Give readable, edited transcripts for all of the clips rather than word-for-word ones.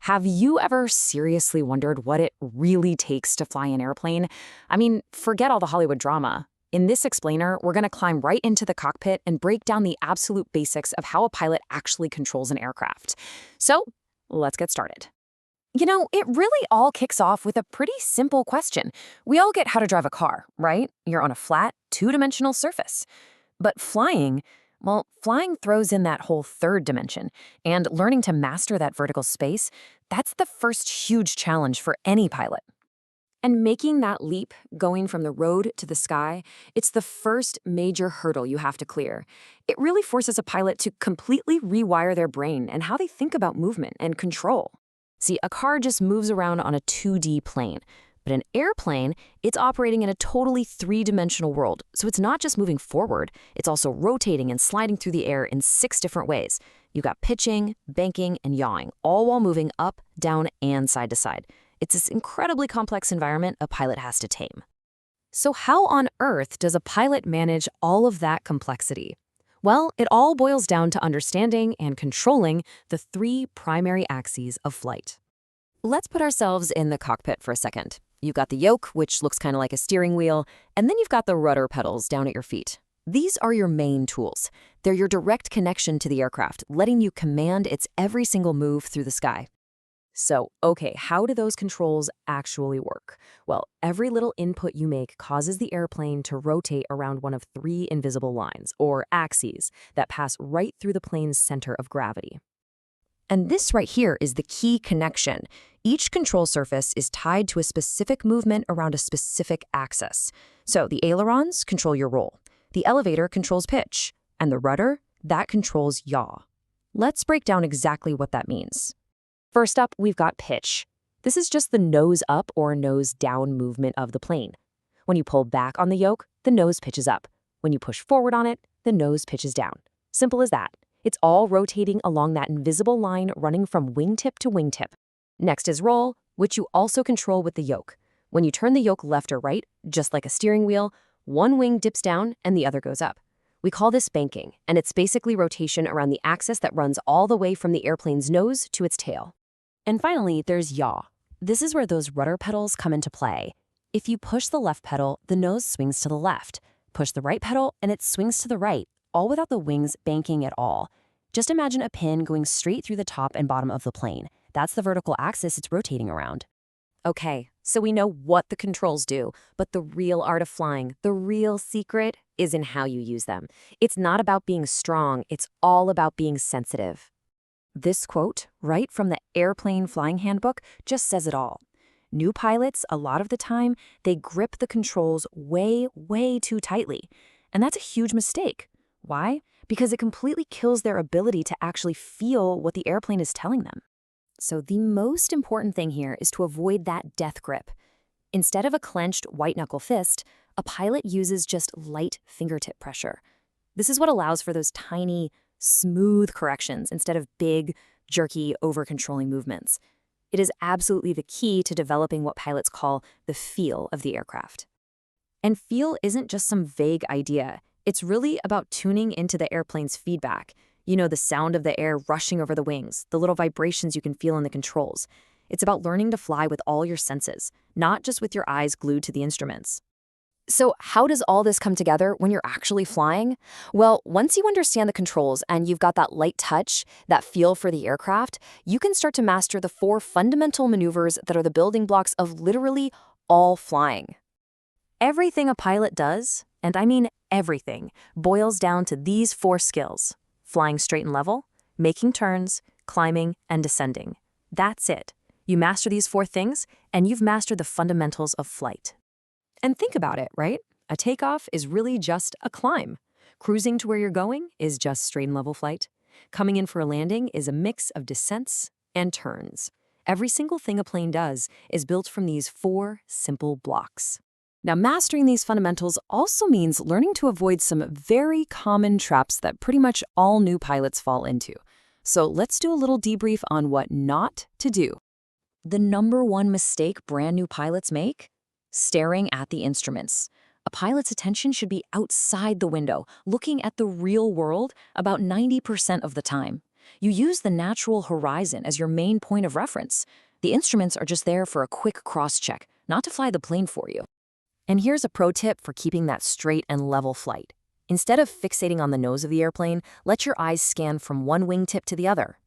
Have you ever seriously wondered what it really takes to fly an airplane? I mean, forget all the Hollywood drama. In this explainer, we're going to climb right into the cockpit and break down the absolute basics of how a pilot actually controls an aircraft. So, let's get started. It really all kicks off with a pretty simple question. We all get how to drive a car, right? You're on a flat, two-dimensional surface. But flying, well, flying throws in that whole third dimension, and learning to master that vertical space, that's the first huge challenge for any pilot. And making that leap, going from the road to the sky, it's the first major hurdle you have to clear. It really forces a pilot to completely rewire their brain and how they think about movement and control. See, a car just moves around on a 2D plane. But an airplane, it's operating in a totally three-dimensional world. So it's not just moving forward, it's also rotating and sliding through the air in 6 different ways. You've got pitching, banking, and yawing, all while moving up, down, and side to side. It's this incredibly complex environment a pilot has to tame. So how on earth does a pilot manage all of that complexity? Well, it all boils down to understanding and controlling the 3 primary axes of flight. Let's put ourselves in the cockpit for a second. You've got the yoke, which looks kind of like a steering wheel, and then you've got the rudder pedals down at your feet. These are your main tools. They're your direct connection to the aircraft, letting you command its every single move through the sky. So, okay, how do those controls actually work? Well, every little input you make causes the airplane to rotate around one of 3 invisible lines, or axes, that pass right through the plane's center of gravity. And this right here is the key connection. Each control surface is tied to a specific movement around a specific axis. So the ailerons control your roll, the elevator controls pitch, and the rudder, that controls yaw. Let's break down exactly what that means. First up, we've got pitch. This is just the nose up or nose down movement of the plane. When you pull back on the yoke, the nose pitches up. When you push forward on it, the nose pitches down. Simple as that. It's all rotating along that invisible line running from wingtip to wingtip. Next is roll, which you also control with the yoke. When you turn the yoke left or right, just like a steering wheel, one wing dips down and the other goes up. We call this banking, and it's basically rotation around the axis that runs all the way from the airplane's nose to its tail. And finally, there's yaw. This is where those rudder pedals come into play. If you push the left pedal, the nose swings to the left. Push the right pedal, and it swings to the right, all without the wings banking at all. Just imagine a pin going straight through the top and bottom of the plane. That's the vertical axis it's rotating around. Okay, so we know what the controls do, but the real art of flying, the real secret, is in how you use them. It's not about being strong, it's all about being sensitive. This quote, right from the Airplane Flying Handbook, just says it all. New pilots, a lot of the time, they grip the controls way, way too tightly. And that's a huge mistake. Why? Because it completely kills their ability to actually feel what the airplane is telling them. So the most important thing here is to avoid that death grip. Instead of a clenched white-knuckle fist, a pilot uses just light fingertip pressure. This is what allows for those tiny, smooth corrections instead of big, jerky, over-controlling movements. It is absolutely the key to developing what pilots call the feel of the aircraft. And feel isn't just some vague idea. It's really about tuning into the airplane's feedback. The sound of the air rushing over the wings, the little vibrations you can feel in the controls. It's about learning to fly with all your senses, not just with your eyes glued to the instruments. So how does all this come together when you're actually flying? Well, once you understand the controls and you've got that light touch, that feel for the aircraft, you can start to master the 4 fundamental maneuvers that are the building blocks of literally all flying. Everything a pilot does, and I mean everything, boils down to these 4 skills: flying straight and level, making turns, climbing, and descending. That's it. You master these 4 things, and you've mastered the fundamentals of flight. And think about it, right? A takeoff is really just a climb. Cruising to where you're going is just straight and level flight. Coming in for a landing is a mix of descents and turns. Every single thing a plane does is built from these 4 simple blocks. Now, mastering these fundamentals also means learning to avoid some very common traps that pretty much all new pilots fall into. So let's do a little debrief on what not to do. The number 1 mistake brand new pilots make? Staring at the instruments. A pilot's attention should be outside the window, looking at the real world about 90% of the time. You use the natural horizon as your main point of reference. The instruments are just there for a quick cross-check, not to fly the plane for you. And here's a pro tip for keeping that straight and level flight. Instead of fixating on the nose of the airplane, let your eyes scan from one wingtip to the other.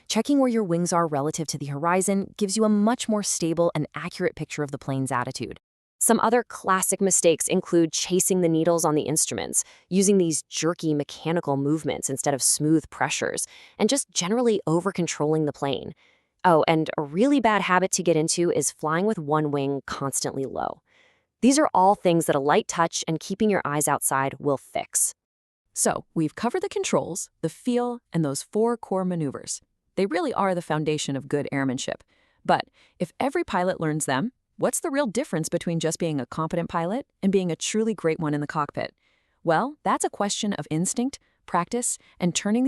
Checking where your wings are relative to the horizon gives you a much more stable and accurate picture of the plane's attitude. Some other classic mistakes include chasing the needles on the instruments, using these jerky mechanical movements instead of smooth pressures, and just generally over-controlling the plane. Oh, and a really bad habit to get into is flying with one wing constantly low. These are all things that a light touch and keeping your eyes outside will fix. So, we've covered the controls, the feel, and those 4 core maneuvers. They really are the foundation of good airmanship. But if every pilot learns them, what's the real difference between just being a competent pilot and being a truly great one in the cockpit? Well, that's a question of instinct, practice, and turning these